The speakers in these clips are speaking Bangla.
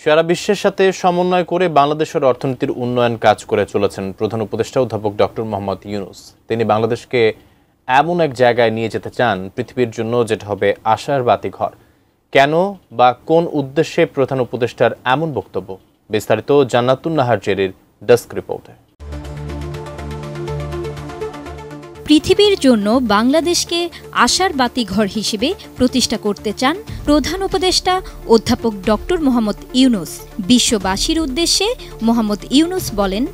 সারা বিশ্বের সাথে সমন্বয় করে বাংলাদেশের অর্থনীতির উন্নয়ন কাজ করে চলেছেন প্রধান উপদেষ্টা অধ্যাপক ডক্টর মোহাম্মদ ইউনূস। তিনি বাংলাদেশকে এমন এক জায়গায় নিয়ে যেতে চান পৃথিবীর জন্য যেটা হবে আশার বাতিঘর। কেন বা কোন উদ্দেশ্যে প্রধান উপদেষ্টার এমন বক্তব্য? বিস্তারিত জান্নাতুন নাহার জেরির ডেস্ক রিপোর্টে। পৃথিবীর জন্য বাংলাদেশকে আশার বাতিঘর হিসেবে প্রতিষ্ঠা করতে চান প্রধান উপদেষ্টা অধ্যাপক ডক্টর মোহাম্মদ ইউনূস। বিশ্ববাসীর উদ্দেশ্যে মোহাম্মদ ইউনূস বলেন,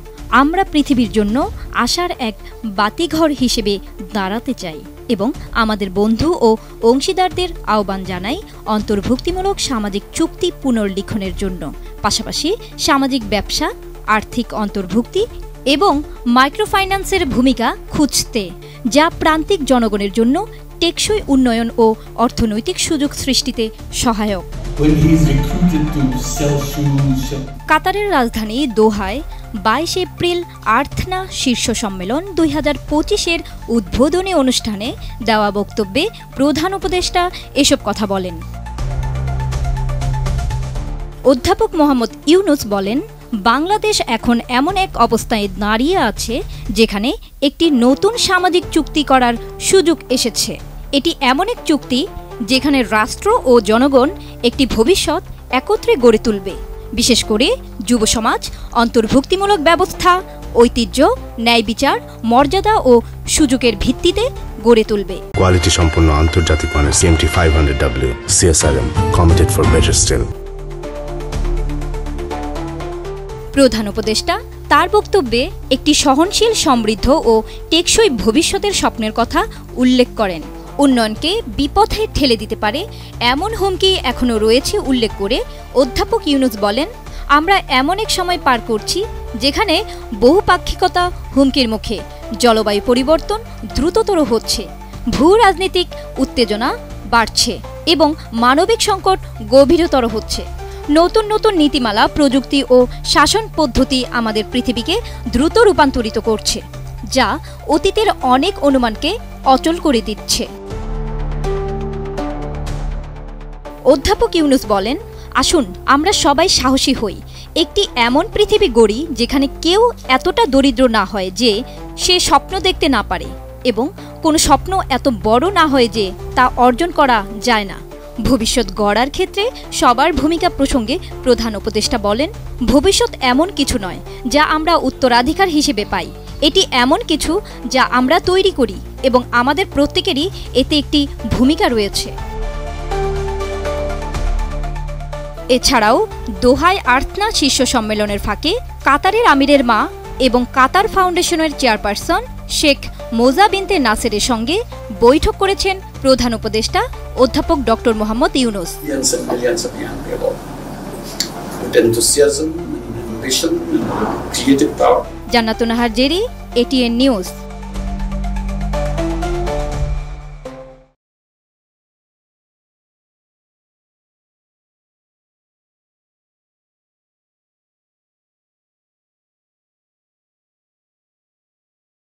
আমরা পৃথিবীর জন্য আশার এক বাতিঘর হিসেবে দাঁড়াতে চাই এবং আমাদের বন্ধু ও অংশীদারদের আহ্বান জানাই অন্তর্ভুক্তিমূলক সামাজিক চুক্তি পুনর্লিখনের জন্য, পাশাপাশি সামাজিক ব্যবসা, আর্থিক অন্তর্ভুক্তি এবং মাইক্রোফাইন্যান্সের ভূমিকা খুঁজতে, যা প্রান্তিক জনগণের জন্য টেকসই উন্নয়ন ও অর্থনৈতিক সুযোগ সৃষ্টিতে সহায়ক। কাতারের রাজধানী দোহায় 22 এপ্রিল আর্থনা শীর্ষ সম্মেলন 2025-এর উদ্বোধনী অনুষ্ঠানে দেওয়া বক্তব্যে প্রধান উপদেষ্টা এসব কথা বলেন। অধ্যাপক মোহাম্মদ ইউনূস বলেন, বাংলাদেশ এখন এমন এক অবস্থায় দাঁড়িয়ে আছে যেখানে একটি নতুন সামাজিক চুক্তি করার সুযোগ এসেছে। এটি এমন এক চুক্তি যেখানে রাষ্ট্র ও জনগণ একটি ভবিষ্যৎ একত্রে গড়ে তুলবে, বিশেষ করে যুব সমাজ অন্তর্ভুক্তিমূলক ব্যবস্থা, ঐতিহ্য, ন্যায় বিচার, মর্যাদা ও সুযোগের ভিত্তিতে গড়ে তুলবে। কোয়ালিটি সম্পন্ন আন্তর্জাতিক মানের CMT 500W CSRM committed for better still। প্রধান উপদেষ্টা তার বক্তব্যে একটি সহনশীল, সমৃদ্ধ ও টেকসই ভবিষ্যতের স্বপ্নের কথা উল্লেখ করেন। উন্নয়নকে বিপথে ঠেলে দিতে পারে এমন হুমকি এখনও রয়েছে উল্লেখ করে অধ্যাপক ইউনূস বলেন, আমরা এমন এক সময় পার করছি যেখানে বহুপাক্ষিকতা হুমকির মুখে, জলবায়ু পরিবর্তন দ্রুততর হচ্ছে, ভূ রাজনৈতিক উত্তেজনা বাড়ছে এবং মানবিক সংকট গভীরতর হচ্ছে। নতুন নতুন নীতিমালা, প্রযুক্তি ও শাসন পদ্ধতি আমাদের পৃথিবীকে দ্রুত রূপান্তরিত করছে, যা অতীতের অনেক অনুমানকে অচল করে দিচ্ছে। অধ্যাপক ইউনূস বলেন, আসুন আমরা সবাই সাহসী হই, একটি এমন পৃথিবী গড়ি যেখানে কেউ এতটা দরিদ্র না হয় যে সে স্বপ্ন দেখতে না পারে এবং কোনো স্বপ্ন এত বড় না হয় যে তা অর্জন করা যায় না। ভবিষ্যৎ গড়ার ক্ষেত্রে সবার ভূমিকা প্রসঙ্গে প্রধান উপদেষ্টা বলেন, ভবিষ্যৎ এমন কিছু নয় যা আমরা উত্তরাধিকার হিসেবে পাই, এটি এমন কিছু যা আমরা তৈরি করি এবং আমাদের প্রত্যেকেরই এতে একটি ভূমিকা রয়েছে। এছাড়াও দোহায় আর্থনা শীর্ষ সম্মেলনের ফাঁকে কাতারের আমিরের মা এবং কাতার ফাউন্ডেশনের চেয়ারপারসন শেখ মোজা বিনতে নাসেরের সঙ্গে বৈঠক করেছেন প্রধান উপদেষ্টা অধ্যাপক ডক্টর মোহাম্মদ ইউনূস। জান্নাতুন নাহার জেরি, ATN নিউজ।